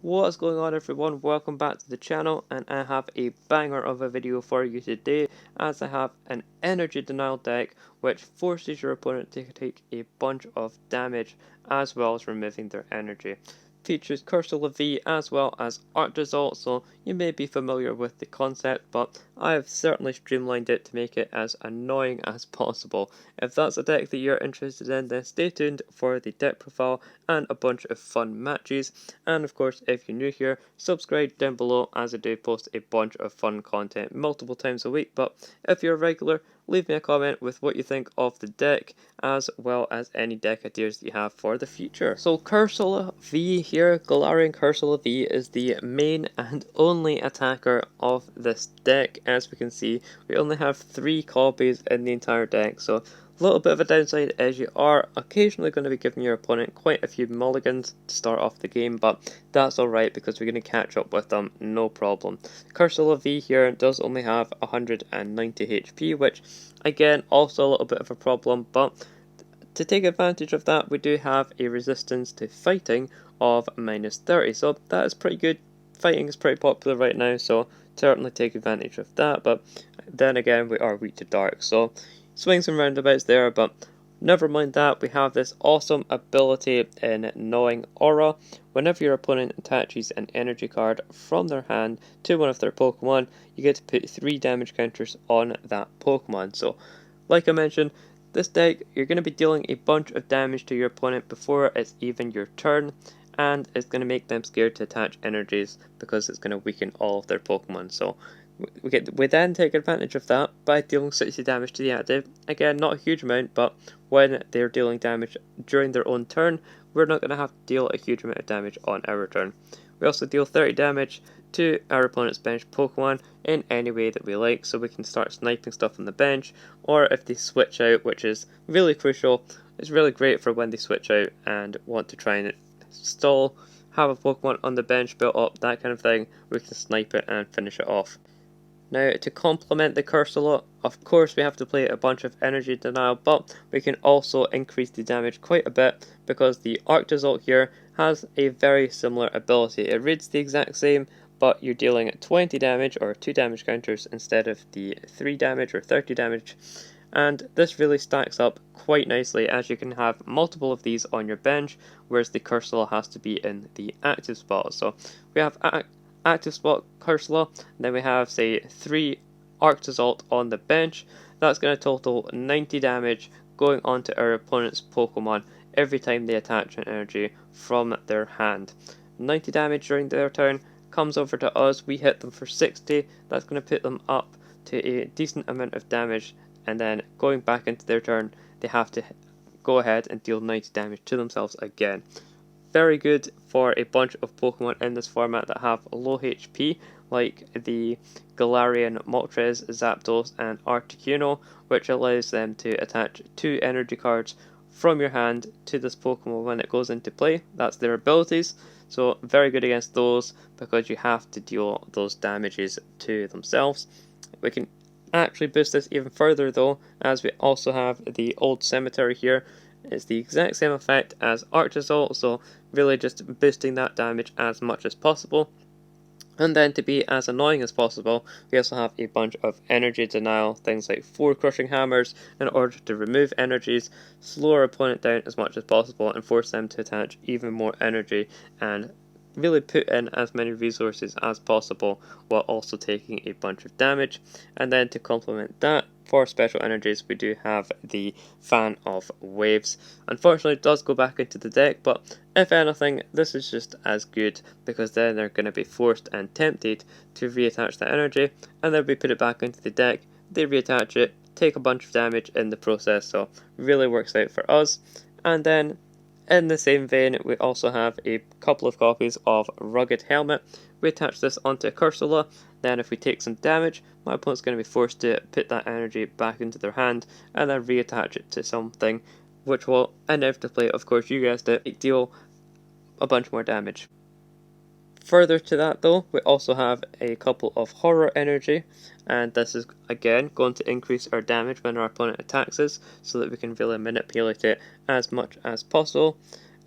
What's going on, everyone? Welcome back to the channel, and I have a banger of a video for you today, as I have an energy denial deck which forces your opponent to take a bunch of damage as well as removing their energy. Features Cursola V as well as Art Result, so you may be familiar with the concept, but I have certainly streamlined it to make it as annoying as possible. If that's a deck that you're interested in, then stay tuned for the deck profile and a bunch of fun matches. And of course, if you're new here, subscribe down below, as I do post a bunch of fun content multiple times a week. But if you're a regular, leave me a comment with what you think of the deck, as well as any deck ideas that you have for the future. So Cursola V here, Galarian Cursola V is the main and only attacker of this deck. As we can see, we only have 3 copies in the entire deck, so a little bit of a downside is you are occasionally going to be giving your opponent quite a few mulligans to start off the game, but that's alright because we're going to catch up with them, no problem. Cursola V here does only have 190 HP, which again, also a little bit of a problem, but to take advantage of that, we do have a resistance to fighting of -30, so that is pretty good. Fighting is pretty popular right now, so certainly take advantage of that, but then again, we are weak to dark, so swings and roundabouts there, but never mind that. We have this awesome ability in Gnawing Aura. Whenever your opponent attaches an energy card from their hand to one of their Pokemon, you get to put 3 damage counters on that Pokemon. So, like I mentioned, this deck, you're going to be dealing a bunch of damage to your opponent before it's even your turn, and it's going to make them scared to attach energies because it's going to weaken all of their Pokemon. So we then take advantage of that by dealing 60 damage to the active. Again, not a huge amount, but when they're dealing damage during their own turn, we're not going to have to deal a huge amount of damage on our turn. We also deal 30 damage to our opponent's bench Pokemon in any way that we like, so we can start sniping stuff on the bench, or if they switch out, which is really crucial. It's really great for when they switch out and want to try and stall, have a Pokemon on the bench built up, that kind of thing. We can snipe it and finish it off. Now, to complement the Cursola, of course we have to play a bunch of energy denial, but we can also increase the damage quite a bit because the Arctozolt here has a very similar ability. It reads the exact same, but you're dealing at 20 damage or 2 damage counters instead of the 3 damage or 30 damage. And this really stacks up quite nicely, as you can have multiple of these on your bench, whereas the Cursola has to be in the active spot. So we have active spot Cursola, then we have, say, 3 Arctozolt on the bench. That's going to total 90 damage going onto our opponent's Pokemon every time they attach an energy from their hand. 90 damage during their turn comes over to us, we hit them for 60, that's going to put them up to a decent amount of damage, and then going back into their turn, they have to go ahead and deal 90 damage to themselves again. Very good for a bunch of Pokemon in this format that have low HP, like the Galarian Moltres, Zapdos, and Articuno, which allows them to attach 2 energy cards from your hand to this Pokemon when it goes into play. That's their abilities, so very good against those because you have to deal those damages to themselves. We can actually boost this even further though, as we also have the Old Cemetery here. It's the exact same effect as Arctozolt, so really just boosting that damage as much as possible. And then to be as annoying as possible, we also have a bunch of energy denial, things like 4 crushing hammers, in order to remove energies, slow our opponent down as much as possible, and force them to attach even more energy, and really put in as many resources as possible while also taking a bunch of damage. And then to complement that, for special energies, we do have the Fan of Waves. Unfortunately, it does go back into the deck, but if anything, this is just as good because then they're going to be forced and tempted to reattach that energy, and then we put it back into the deck, they reattach it, take a bunch of damage in the process, so really works out for us. And then in the same vein, we also have a couple of copies of Rugged Helmet. We attach this onto a Cursola, then if we take some damage, my opponent's going to be forced to put that energy back into their hand and then reattach it to something, which will inevitably, of course you guessed it, deal a bunch more damage. Further to that though, we also have a couple of Horror Energy, and this is again going to increase our damage when our opponent attacks us, so that we can really manipulate it as much as possible.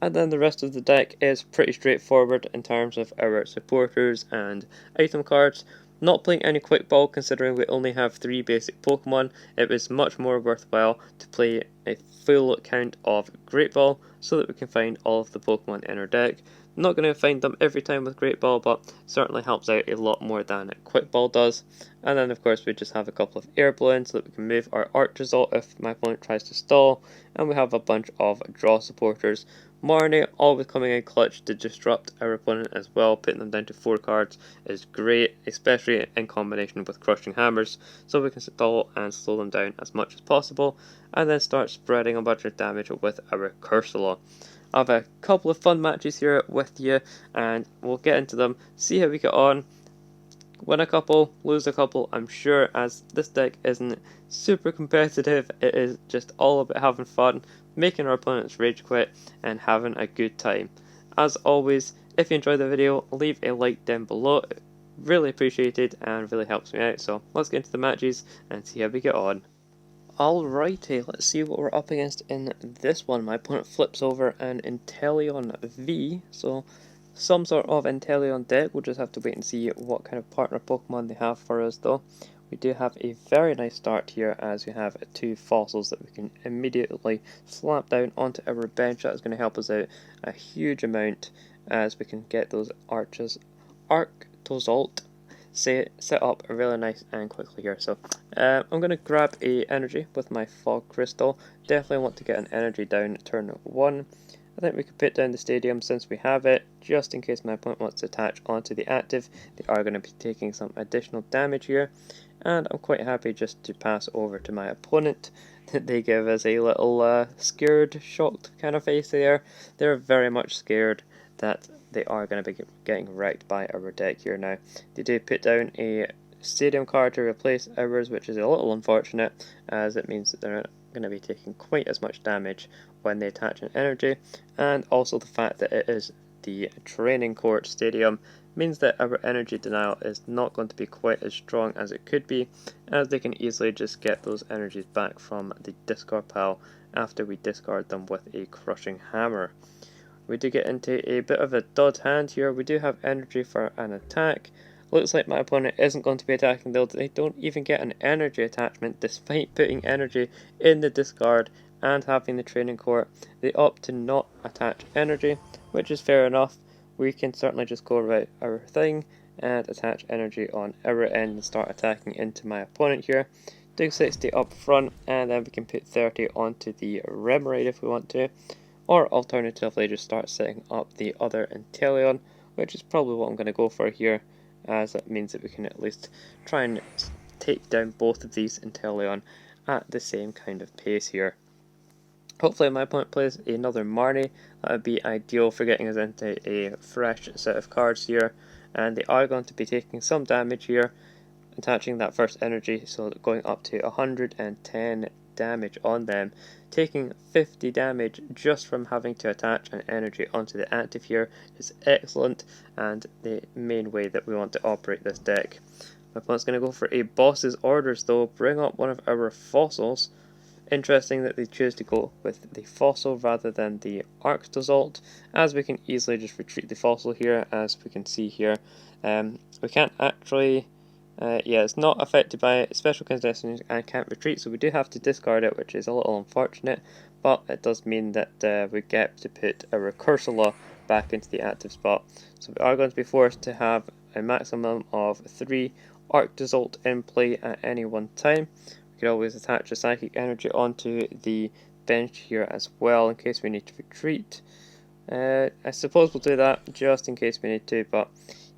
And then the rest of the deck is pretty straightforward in terms of our supporters and item cards. Not playing any quick ball considering we only have 3 basic Pokemon, it was much more worthwhile to play a full count of Great Ball so that we can find all of the Pokemon in our deck. Not going to find them every time with Great Ball, but certainly helps out a lot more than Quick Ball does. And then of course we just have a couple of Air Balloons so that we can move our Arch Result if my opponent tries to stall, and we have a bunch of draw supporters. Marnie always coming in clutch to disrupt our opponent as well, putting them down to 4 cards is great, especially in combination with Crushing Hammers, so we can stall and slow them down as much as possible, and then start spreading a bunch of damage with our Cursola. I have a couple of fun matches here with you, and we'll get into them, see how we get on. Win a couple, lose a couple, I'm sure, as this deck isn't super competitive, it is just all about having fun, making our opponents rage quit, and having a good time. As always, if you enjoyed the video, leave a like down below, really appreciated and really helps me out. So let's get into the matches and see how we get on. Alrighty, let's see what we're up against in this one. My opponent flips over an Inteleon V, so some sort of Inteleon deck. We'll just have to wait and see what kind of partner Pokemon they have for us though. We do have a very nice start here as we have 2 fossils that we can immediately slap down onto our bench. That is going to help us out a huge amount as we can get those Arctozolt set up really nice and quickly here. So I'm going to grab a energy with my Fog Crystal. Definitely want to get an energy down turn 1. I think we could put down the stadium since we have it, just in case my opponent wants to attach onto the active. They are going to be taking some additional damage here, and I'm quite happy just to pass over to my opponent. They give us a little scared, shocked kind of face there. They're very much scared that they are going to be getting wrecked by our deck here now. They do put down a stadium card to replace ours, which is a little unfortunate, as it means that they're not going to be taking quite as much damage when they attach an energy, and also the fact that it is the training court stadium means that our energy denial is not going to be quite as strong as it could be, as they can easily just get those energies back from the discard pile after we discard them with a Crushing Hammer. We do get into a bit of a dud hand here. We do have energy for an attack. Looks like my opponent isn't going to be attacking though. They don't even get an energy attachment despite putting energy in the discard and having the training court. They opt to not attach energy, which is fair enough. We can certainly just go about our thing and attach energy on our end and start attacking into my opponent here. Do 60 up front, and then we can put 30 onto the Remoraid if we want to. Or alternatively just start setting up the other Inteleon, which is probably what I'm going to go for here, as it means that we can at least try and take down both of these Inteleon at the same kind of pace here. Hopefully my opponent plays another Marnie. That would be ideal for getting us into a fresh set of cards here, and they are going to be taking some damage here, attaching that first energy, so going up to 110 damage on them, taking 50 damage just from having to attach an energy onto the active here is excellent, and the main way that we want to operate this deck. My opponent's going to go for a boss's orders though, bring up one of our fossils. Interesting that they choose to go with the fossil rather than the Arctozolt, as we can easily just retreat the fossil here, as we can see here. We can't actually yeah, it's not affected by special conditions and can't retreat, so we do have to discard it, which is a little unfortunate, but it does mean that we get to put our Cursola back into the active spot. So we are going to be forced to have a maximum of 3 Arctozolt in play at any one time. We could always attach a Psychic Energy onto the bench here as well in case we need to retreat. I suppose we'll do that just in case we need to, but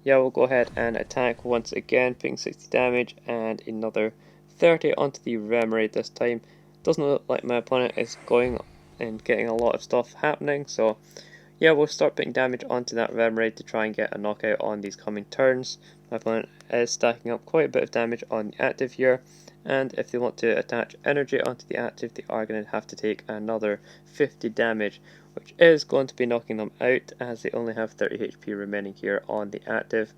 yeah, we'll go ahead and attack once again, putting 60 damage and another 30 onto the Remoraid this time. Doesn't look like my opponent is going and getting a lot of stuff happening, so yeah, we'll start putting damage onto that Remoraid to try and get a knockout on these coming turns. My opponent is stacking up quite a bit of damage on the active here, and if they want to attach energy onto the active, they are going to have to take another 50 damage, which is going to be knocking them out as they only have 30 HP remaining here on the active.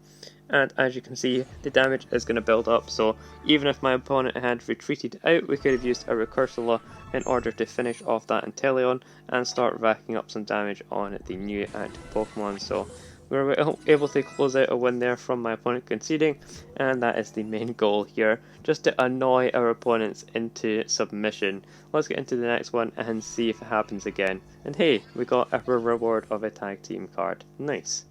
And as you can see, the damage is going to build up, so even if my opponent had retreated out, we could have used a Cursola in order to finish off that Inteleon and start racking up some damage on the new active Pokemon. So we were able to close out a win there from my opponent conceding, and that is the main goal here, just to annoy our opponents into submission. Let's get into the next one and see if it happens again. And hey, we got a reward of a tag team card. Nice.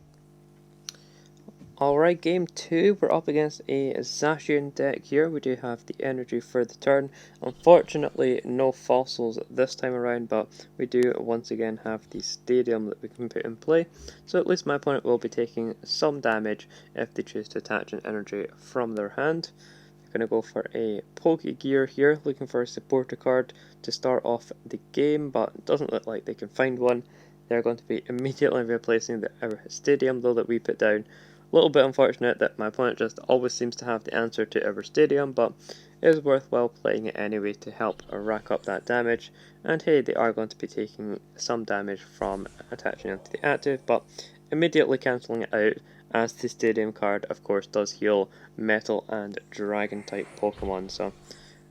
Alright, game 2, we're up against a Zacian deck here. We do have the energy for the turn. Unfortunately, no fossils this time around, but we do once again have the stadium that we can put in play. So at least my opponent will be taking some damage if they choose to attach an energy from their hand. They're going to go for a Pokegear here, looking for a supporter card to start off the game, but it doesn't look like they can find one. They're going to be immediately replacing our stadium though that we put down. A little bit unfortunate that my opponent just always seems to have the answer to every stadium, but it is worthwhile playing it anyway to help rack up that damage. And hey, they are going to be taking some damage from attaching onto the active, but immediately cancelling it out, as the stadium card of course does heal metal and dragon type Pokemon. So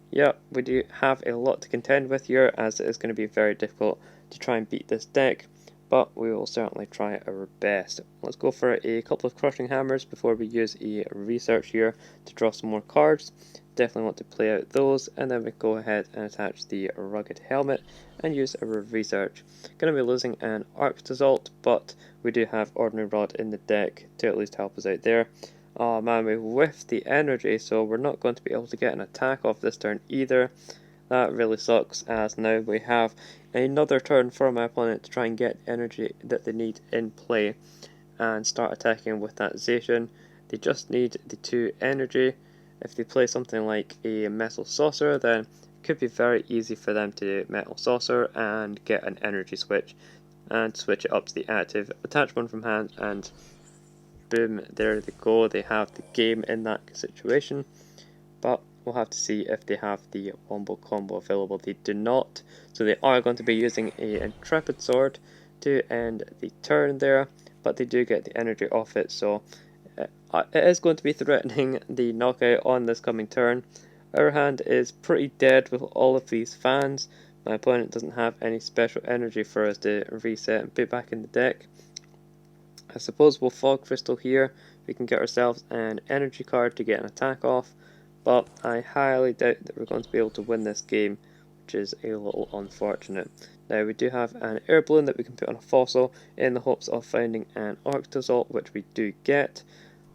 yeah, we do have a lot to contend with here, as it is going to be very difficult to try and beat this deck, but we will certainly try our best. Let's go for a couple of crushing hammers before we use a research here to draw some more cards. Definitely want to play out those, and then we go ahead and attach the rugged helmet and use our research. Going to be losing an Arctozolt, but we do have Ordinary Rod in the deck to at least help us out there. Oh man, we whiffed the energy, so we're not going to be able to get an attack off this turn either. That really sucks, as now we have another turn for my opponent to try and get energy that they need in play and start attacking with that Zacian. They just need the 2 energy. If they play something like a Metal Saucer, then it could be very easy for them to Metal Saucer and get an energy switch and switch it up to the active, attach one from hand, and boom, there they go. They have the game in that situation. But we'll have to see if they have the Wombo combo available. They do not, so they are going to be using a Intrepid Sword to end the turn there, but they do get the energy off it, so it is going to be threatening the knockout on this coming turn. Our hand is pretty dead with all of these fans. My opponent doesn't have any special energy for us to reset and put back in the deck. I suppose we'll Fog Crystal here. We can get ourselves an energy card to get an attack off, but I highly doubt that we're going to be able to win this game, which is a little unfortunate. Now we do have an air balloon that we can put on a fossil in the hopes of finding an Arctozolt, which we do get,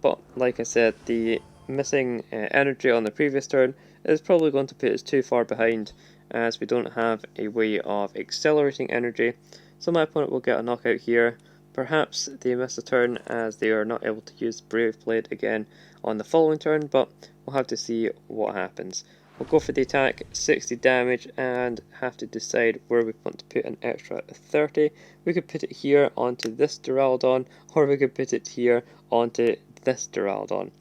but like I said, the missing energy on the previous turn is probably going to put us too far behind, as we don't have a way of accelerating energy, so my opponent will get a knockout here. Perhaps they miss a turn as they are not able to use Brave Blade again on the following turn, but we'll have to see what happens. We'll go for the attack, 60 damage, and have to decide where we want to put an extra 30. We could put it here onto this Duraludon, or we could put it here onto this Duraludon.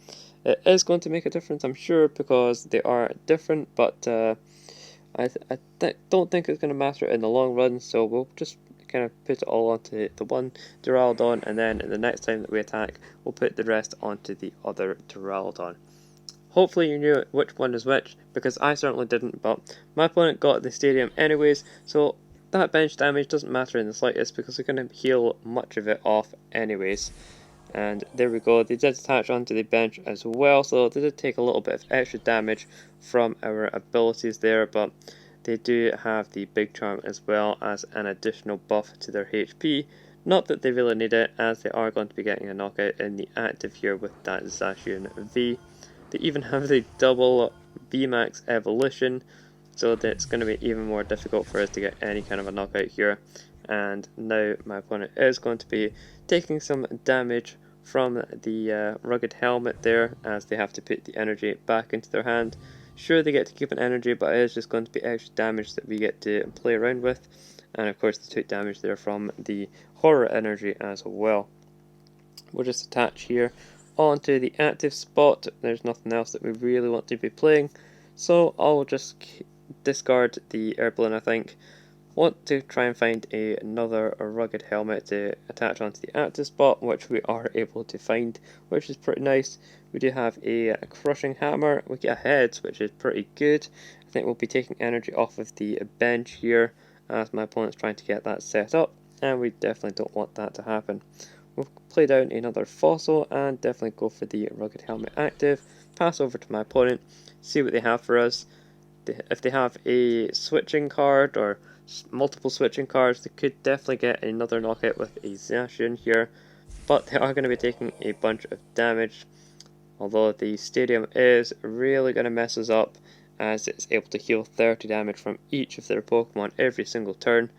It is going to make a difference, I'm sure, because they are different, but I don't think it's going to matter in the long run, so we'll just kind of put it all onto the one Duraludon, and then the next time that we attack, we'll put the rest onto the other Duraludon. Hopefully you knew which one is which, because I certainly didn't, but my opponent got the stadium anyways, so that bench damage doesn't matter in the slightest, because we're going to heal much of it off anyways. And there we go, they did attach onto the bench as well, so they did take a little bit of extra damage from our abilities there, but they do have the Big Charm as well as an additional buff to their HP. Not that they really need it, as they are going to be getting a knockout in the active here with that Zacian V. They even have the double VMAX evolution, so that it's going to be even more difficult for us to get any kind of a knockout here. And now my opponent is going to be taking some damage from the rugged helmet there, as they have to put the energy back into their hand. Sure, they get to keep an energy, but it is just going to be extra damage that we get to play around with. And of course they took damage there from the horror energy as well. We'll just attach here onto the active spot. There's nothing else that we really want to be playing, so I'll just discard the air balloon, I think. Want to try and find another rugged helmet to attach onto the active spot, which we are able to find, which is pretty nice. We do have a crushing hammer. We get a head, which is pretty good. I think we'll be taking energy off of the bench here as my opponent's trying to get that set up, and we definitely don't want that to happen. We'll play down another fossil and definitely go for the rugged helmet active. Pass over to my opponent, see what they have for us. If they have a switching card or multiple switching cards, they could definitely get another knockout with a Zacian here, but they are going to be taking a bunch of damage, although the stadium is really going to mess us up as it's able to heal 30 damage from each of their Pokemon every single turn.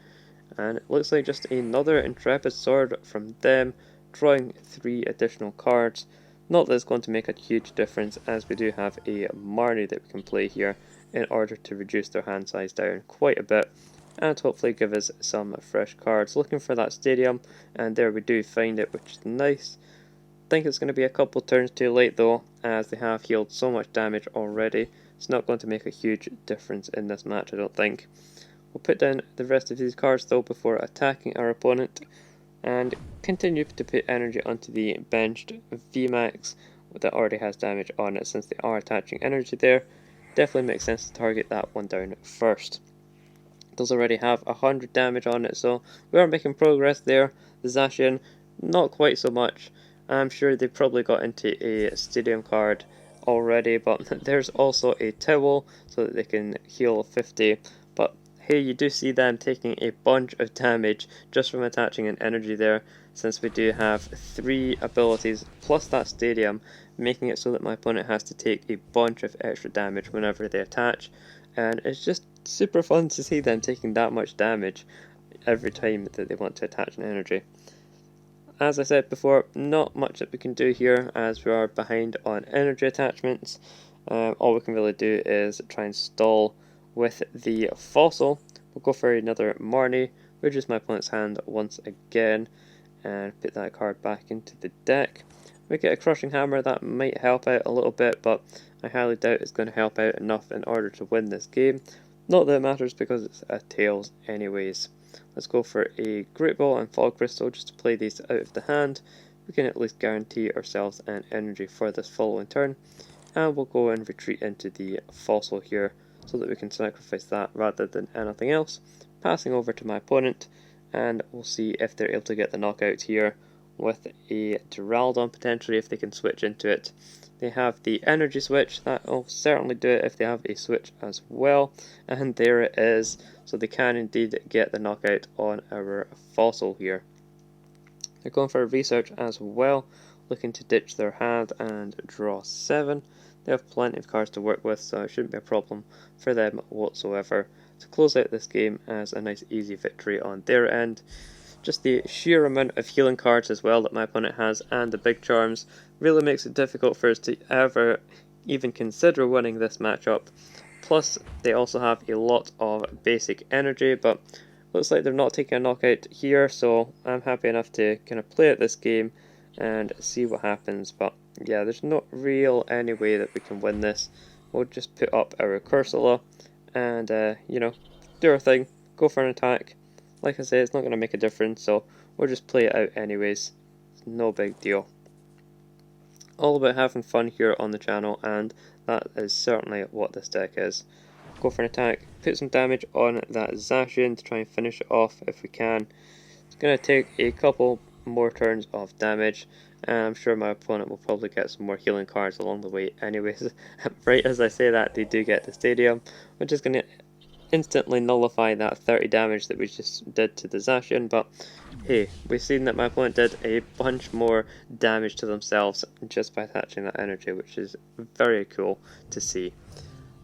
And it looks like just another Intrepid Sword from them, drawing 3 additional cards. Not that it's going to make a huge difference, as we do have a Marnie that we can play here in order to reduce their hand size down quite a bit and hopefully give us some fresh cards. Looking for that stadium, and there we do find it, which is nice. Think it's going to be a couple turns too late though, as they have healed so much damage already. It's not going to make a huge difference in this match, I don't think. We'll put down the rest of these cards though before attacking our opponent, and continue to put energy onto the benched VMAX that already has damage on it, since they are attaching energy there. Definitely makes sense to target that one down first. It does already have 100 damage on it, so we are making progress there. The Zacian, not quite so much. I'm sure they probably got into a stadium card already, but there's also a towel so that they can heal 50. But hey, you do see them taking a bunch of damage just from attaching an energy there, since we do have 3 abilities plus that stadium, making it so that my opponent has to take a bunch of extra damage whenever they attach. And it's just super fun to see them taking that much damage every time that they want to attach an energy. As I said before, not much that we can do here as we are behind on energy attachments. All we can really do is try and stall with the fossil. We'll go for another Marnie, reduce my opponent's hand once again, and put that card back into the deck. We get a crushing hammer, that might help out a little bit, but I highly doubt it's going to help out enough in order to win this game. Not that it matters because it's a tails anyways. Let's go for a Great Ball and Fog Crystal just to play these out of the hand. We can at least guarantee ourselves an energy for this following turn. And we'll go and retreat into the fossil here so that we can sacrifice that rather than anything else. Passing over to my opponent, and we'll see if they're able to get the knockout here with a Duraludon potentially if they can switch into it. They have the energy switch, that will certainly do it if they have a switch as well, and there it is, so they can indeed get the knockout on our fossil here. They're going for a research as well, looking to ditch their hand and draw 7. They have plenty of cards to work with, so it shouldn't be a problem for them whatsoever to close out this game as a nice easy victory on their end. Just the sheer amount of healing cards as well that my opponent has and the big charms really makes it difficult for us to ever even consider winning this matchup. Plus they also have a lot of basic energy, but looks like they're not taking a knockout here, so I'm happy enough to kind of play out this game and see what happens. But yeah, there's not real any way that we can win this. We'll just put up our Cursola and do our thing, go for an attack. Like I say, it's not going to make a difference, so we'll just play it out anyways. It's no big deal. All about having fun here on the channel, and that is certainly what this deck is. Go for an attack, put some damage on that Zacian to try and finish it off if we can. It's going to take a couple more turns of damage, and I'm sure my opponent will probably get some more healing cards along the way anyways. Right as I say that, they do get the stadium, which is going to instantly nullify that 30 damage that we just did to the Zacian, but hey, we've seen that my opponent did a bunch more damage to themselves just by attaching that energy, which is very cool to see.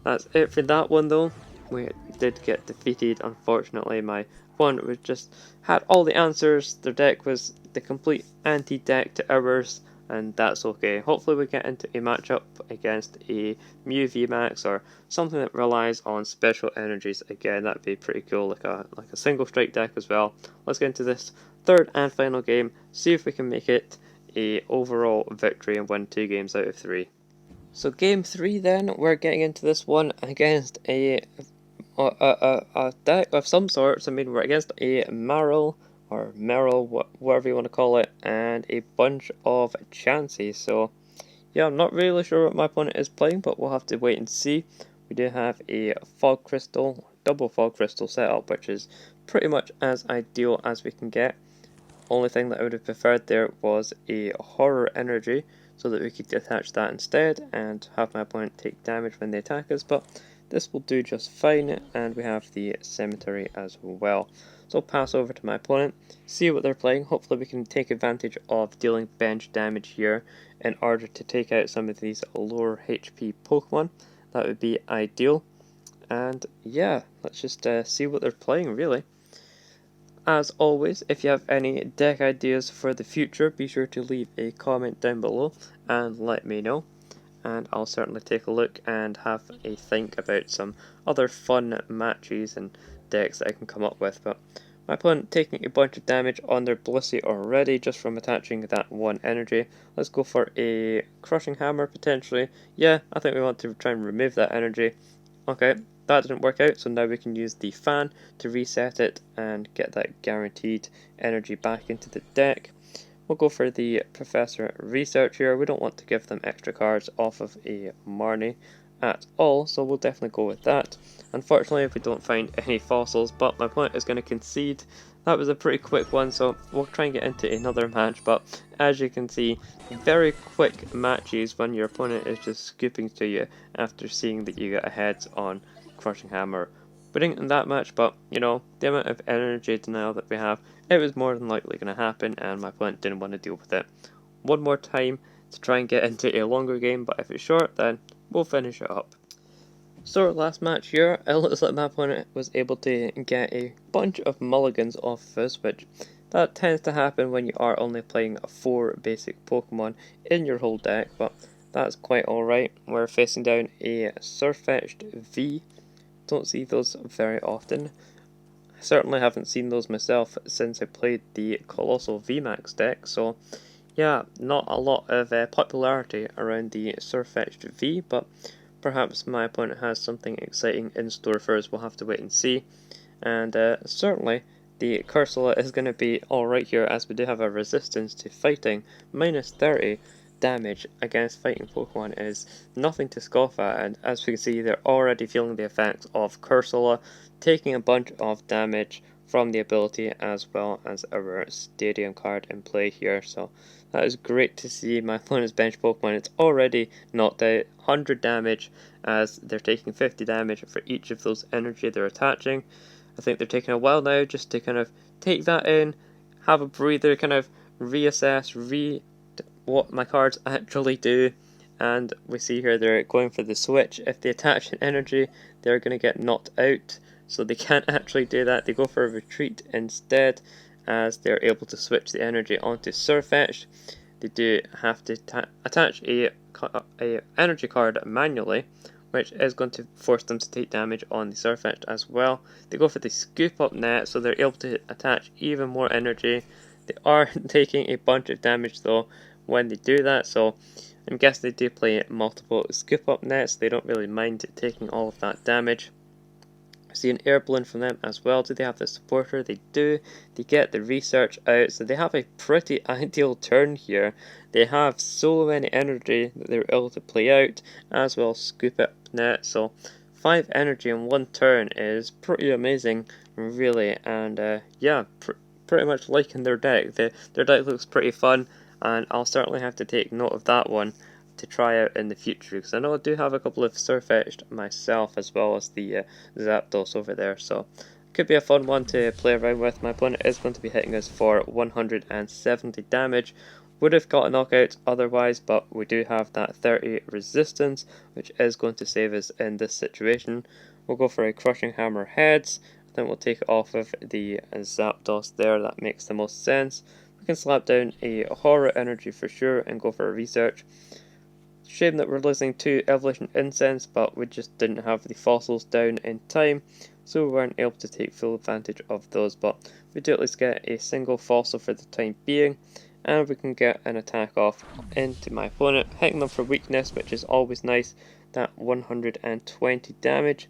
That's it for that one though. We did get defeated, unfortunately. My opponent was just had all the answers. Their deck was the complete anti-deck to ours, and that's okay. Hopefully we get into a matchup against a Mew VMAX or something that relies on special energies again. That'd be pretty cool, like a single strike deck as well. Let's get into this third and final game, see if we can make it a overall victory and win 2 games out of 3. So game 3 then, we're getting into this one against a a deck of some sorts. I mean, we're against a Maril, or Merrill, whatever you want to call it, and a bunch of chances. So, yeah, I'm not really sure what my opponent is playing, but we'll have to wait and see. We do have a Fog Crystal, double Fog Crystal setup, which is pretty much as ideal as we can get. Only thing that I would have preferred there was a Horror Energy, so that we could attach that instead and have my opponent take damage when they attack us, but this will do just fine, and we have the Cemetery as well. So I'll pass over to my opponent, see what they're playing. Hopefully we can take advantage of dealing bench damage here in order to take out some of these lower HP Pokemon. That would be ideal. And yeah, let's just see what they're playing, really. As always, if you have any deck ideas for the future, be sure to leave a comment down below and let me know. And I'll certainly take a look and have a think about some other fun matches and decks that I can come up with. But my opponent taking a bunch of damage on their Blissey already just from attaching that one energy. Let's go for a Crushing Hammer potentially. Yeah, I think we want to try and remove that energy. Okay, that didn't work out, so now we can use the fan to reset it and get that guaranteed energy back into the deck. We'll go for the Professor Research here. We don't want to give them extra cards off of a Marnie at all, so we'll definitely go with that. Unfortunately, if we don't find any fossils, but my opponent is going to concede. That was a pretty quick one, so we'll try and get into another match, but as you can see, very quick matches when your opponent is just scooping to you after seeing that you get ahead on Crushing Hammer. Winning in that match, but you know, the amount of energy denial that we have, it was more than likely going to happen, and my opponent didn't want to deal with it. One more time to try and get into a longer game, but if it's short, then we'll finish it up. So last match here, it looks like my opponent was able to get a bunch of mulligans off of us, which that tends to happen when you are only playing 4 basic Pokemon in your whole deck, but that's quite alright. We're facing down a Surfetched V. Don't see those very often. I certainly haven't seen those myself since I played the Colossal VMAX deck, so yeah, not a lot of popularity around the Surfetched V, but perhaps my opponent has something exciting in store for us. We'll have to wait and see. And certainly the Cursola is going to be alright here, as we do have a resistance to fighting. Minus 30 damage against fighting Pokemon is nothing to scoff at, and as we can see, they're already feeling the effects of Cursola, taking a bunch of damage from the ability as well as our Stadium card in play here. So that is great to see. My opponent's bench Pokemon, it's already knocked out 100 damage as they're taking 50 damage for each of those energy they're attaching. I think they're taking a while now just to kind of take that in, have a breather, kind of reassess, what my cards actually do. And we see here they're going for the switch. If they attach an energy, they're going to get knocked out, so they can't actually do that. They go for a retreat instead, as they're able to switch the energy onto Surfetched. They do have to attach a energy card manually, which is going to force them to take damage on the Surfetched as well. They go for the Scoop Up Net, so they're able to attach even more energy. They are taking a bunch of damage though when they do that, so I'm guessing they do play multiple Scoop Up Nets. They don't really mind taking all of that damage. I see an Air Balloon from them as well. Do they have the Supporter? They do. They get the Research out, so they have a pretty ideal turn here. They have so many energy that they're able to play out, as well as Scoop Up Net, so 5 energy in one turn is pretty amazing, really. And yeah, pretty much liking their deck. Their deck looks pretty fun, and I'll certainly have to take note of that one to try out in the future, because I know I do have a couple of Surfetched myself, as well as the Zapdos over there, so could be a fun one to play around with. My opponent is going to be hitting us for 170 damage. Would have got a knockout otherwise, but we do have that 30 resistance, which is going to save us in this situation. We'll go for a Crushing Hammer heads, then we'll take it off of the Zapdos there. That makes the most sense. We can slap down a Horror Energy for sure and go for a Research. Shame that we're losing 2 Evolution Incense, but we just didn't have the fossils down in time, so we weren't able to take full advantage of those, but we do at least get a single fossil for the time being, and we can get an attack off into my opponent, hitting them for weakness, which is always nice, that 120 damage.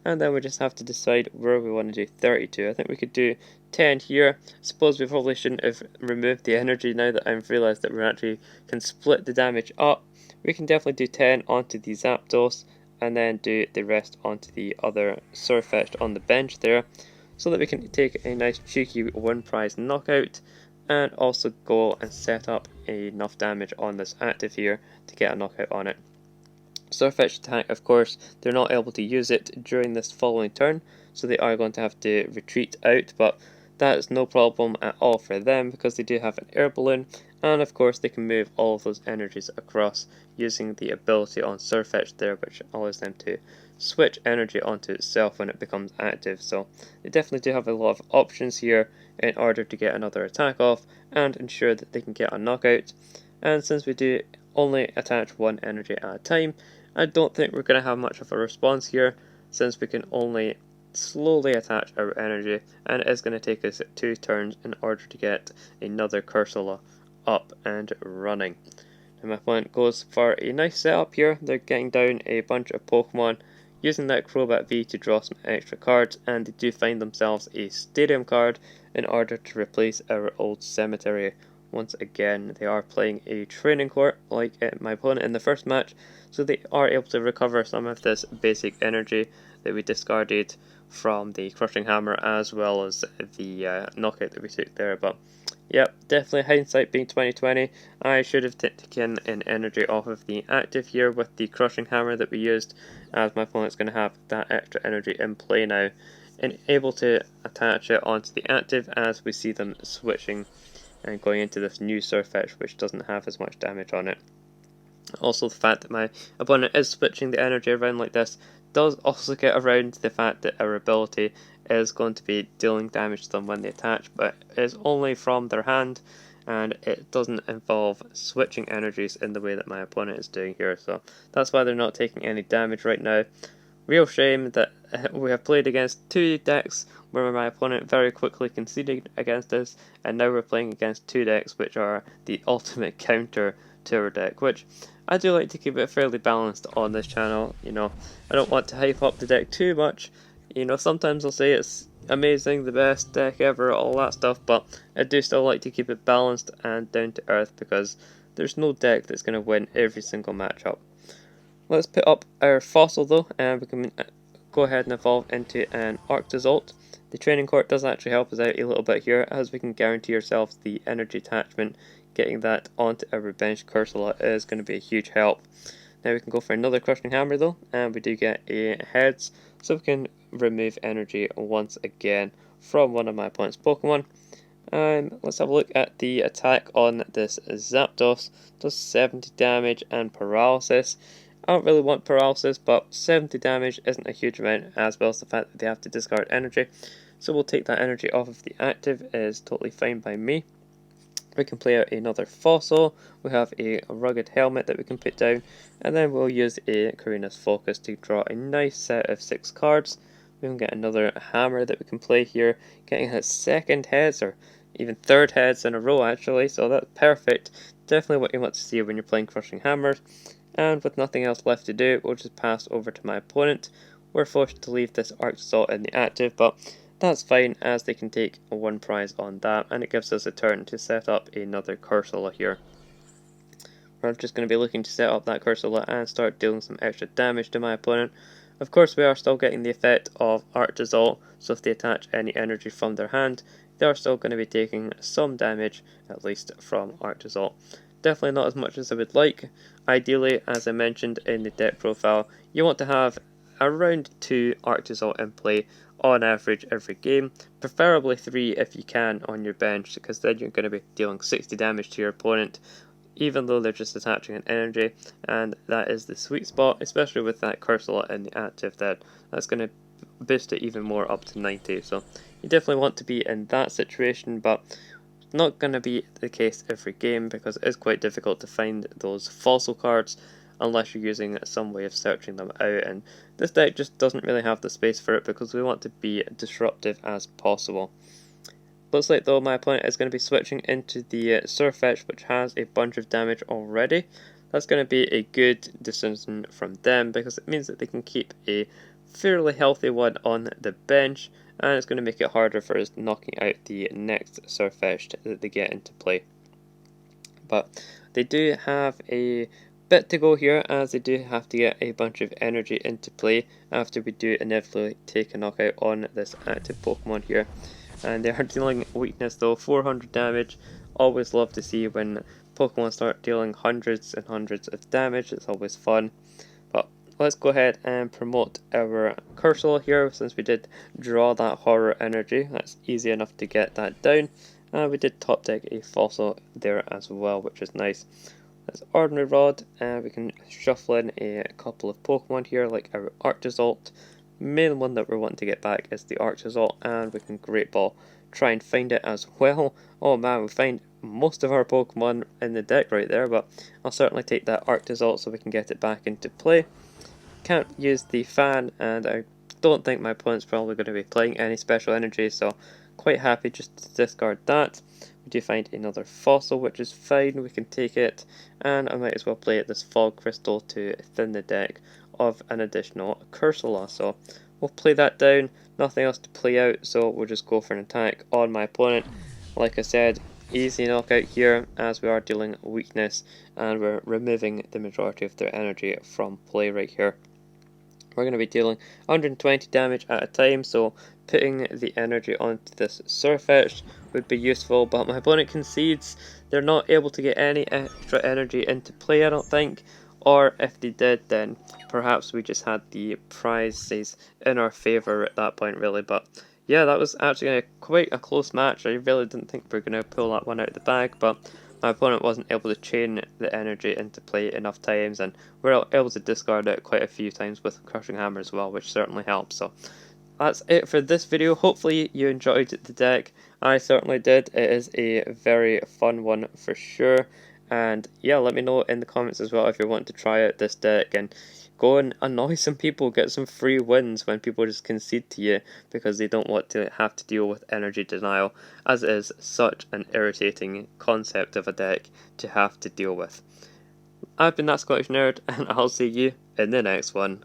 and then we just have to decide where we want to do 32. I think we could do 10 here. I suppose we probably shouldn't have removed the energy now that I've realised that we actually can split the damage up. We can definitely do 10 onto the Zapdos, and then do the rest onto the other Surfetched on the bench there, so that we can take a nice cheeky one prize knockout, and also go and set up enough damage on this active here to get a knockout on it. Surfetched attack, of course, they're not able to use it during this following turn, so they are going to have to retreat out, but that is no problem at all for them because they do have an air balloon, and of course they can move all of those energies across using the ability on Surfetched there, which allows them to switch energy onto itself when it becomes active. So they definitely do have a lot of options here in order to get another attack off and ensure that they can get a knockout. And since we do only attach one energy at a time, I don't think we're going to have much of a response here, since we can only slowly attach our energy, and it is going to take us 2 turns in order to get another Cursola up and running. And my opponent goes for a nice setup here. They're getting down a bunch of Pokemon, using that Crobat V to draw some extra cards, and they do find themselves a Stadium card in order to replace our old Cemetery. Once again, they are playing a Training Court like my opponent in the first match, so they are able to recover some of this basic energy that we discarded from the Crushing Hammer, as well as the knockout that we took there. But yep, definitely hindsight being 2020, I should have taken an energy off of the active here with the Crushing Hammer that we used, as my opponent's going to have that extra energy in play now, and able to attach it onto the active as we see them switching and going into this new Surfetch, which doesn't have as much damage on it. Also, the fact that my opponent is switching the energy around like this does also get around the fact that our ability is going to be dealing damage to them when they attach, but it is only from their hand, and it doesn't involve switching energies in the way that my opponent is doing here, so that's why they're not taking any damage right now. Real shame that we have played against 2 decks where my opponent very quickly conceded against us, and now we're playing against 2 decks which are the ultimate counter to our deck, which I do like to keep it fairly balanced on this channel. You know, I don't want to hype up the deck too much. You know, sometimes I'll say it's amazing, the best deck ever, all that stuff, but I do still like to keep it balanced and down to earth, because there's no deck that's going to win every single matchup. Let's put up our fossil though, and we can go ahead and evolve into an Arctozolt. The Training Court does actually help us out a little bit here, as we can guarantee ourselves the energy attachment. Getting that onto our bench Cursola is going to be a huge help. Now we can go for another Crushing Hammer though, and we do get a Heads, so we can remove energy once again from one of my opponent's Pokemon. Let's have a look at the attack on this Zapdos. Does 70 damage and paralysis. I don't really want paralysis, but 70 damage isn't a huge amount, as well as the fact that they have to discard energy. So we'll take that energy off of the active, it is totally fine by me. We can play out another fossil, we have a rugged helmet that we can put down, and then we'll use a Karina's Focus to draw a nice set of 6 cards. We can get another hammer that we can play here, getting a second heads, or even third heads in a row actually, so that's perfect. Definitely what you want to see when you're playing Crushing Hammers. And with nothing else left to do, we'll just pass over to my opponent. We're forced to leave this Arctozolt in the active, but that's fine, as they can take 1 prize on that, and it gives us a turn to set up another Cursola here. We're just going to be looking to set up that Cursola and start dealing some extra damage to my opponent. Of course, we are still getting the effect of Arctozolt, so if they attach any energy from their hand, they are still going to be taking some damage, at least from Arctozolt. Definitely not as much as I would like. Ideally, as I mentioned in the deck profile, you want to have around 2 Arctozolt in play on average every game, preferably 3 if you can on your bench, because then you're going to be dealing 60 damage to your opponent, even though they're just attaching an energy, and that is the sweet spot, especially with that Cursola in the active. That's going to boost it even more up to 90, so you definitely want to be in that situation, but not going to be the case every game, because it is quite difficult to find those fossil cards unless you're using some way of searching them out, and this deck just doesn't really have the space for it because we want to be disruptive as possible. Looks like though my opponent is going to be switching into the Surfetch, which has a bunch of damage already. That's going to be a good decision from them, because it means that they can keep a fairly healthy one on the bench, and it's going to make it harder for us knocking out the next Surfetched that they get into play. But they do have a bit to go here, as they do have to get a bunch of energy into play after we do inevitably take a knockout on this active Pokemon here. And they are dealing weakness though, 400 damage. Always love to see when Pokemon start dealing hundreds and hundreds of damage, it's always fun. But let's go ahead and promote our Cursola here, since we did draw that horror energy. That's easy enough to get that down. And we did top deck a fossil there as well, which is nice. That's Ordinary Rod, and we can shuffle in a couple of Pokemon here, like our Arctozolt. Main one that we're wanting to get back is the Arctozolt, and we can Great Ball try and find it as well. Oh man, we find most of our Pokemon in the deck right there, but I'll certainly take that Arctozolt so we can get it back into play. Can't use the fan, and I don't think my opponent's probably going to be playing any special energy, so quite happy just to discard that. We do find another fossil, which is fine, we can take it, and I might as well play this Fog Crystal to thin the deck of an additional Cursola. So we'll play that down, nothing else to play out, so we'll just go for an attack on my opponent. Like I said, easy knockout here, as we are dealing weakness and we're removing the majority of their energy from play right here. We're going to be dealing 120 damage at a time, so putting the energy onto this Surfetched would be useful, but my opponent concedes. They're not able to get any extra energy into play, I don't think, or if they did, then perhaps we just had the prizes in our favour at that point, really. But yeah, that was actually quite a close match. I really didn't think we were going to pull that one out of the bag, but my opponent wasn't able to chain the energy into play enough times, and we're able to discard it quite a few times with Crushing Hammer as well, which certainly helps. So that's it for this video. Hopefully you enjoyed the deck. I certainly did. It is a very fun one for sure. And yeah, let me know in the comments as well if you want to try out this deck and go and annoy some people, get some free wins when people just concede to you because they don't want to have to deal with energy denial, as it is such an irritating concept of a deck to have to deal with. I've been that Scottish Nerd, and I'll see you in the next one.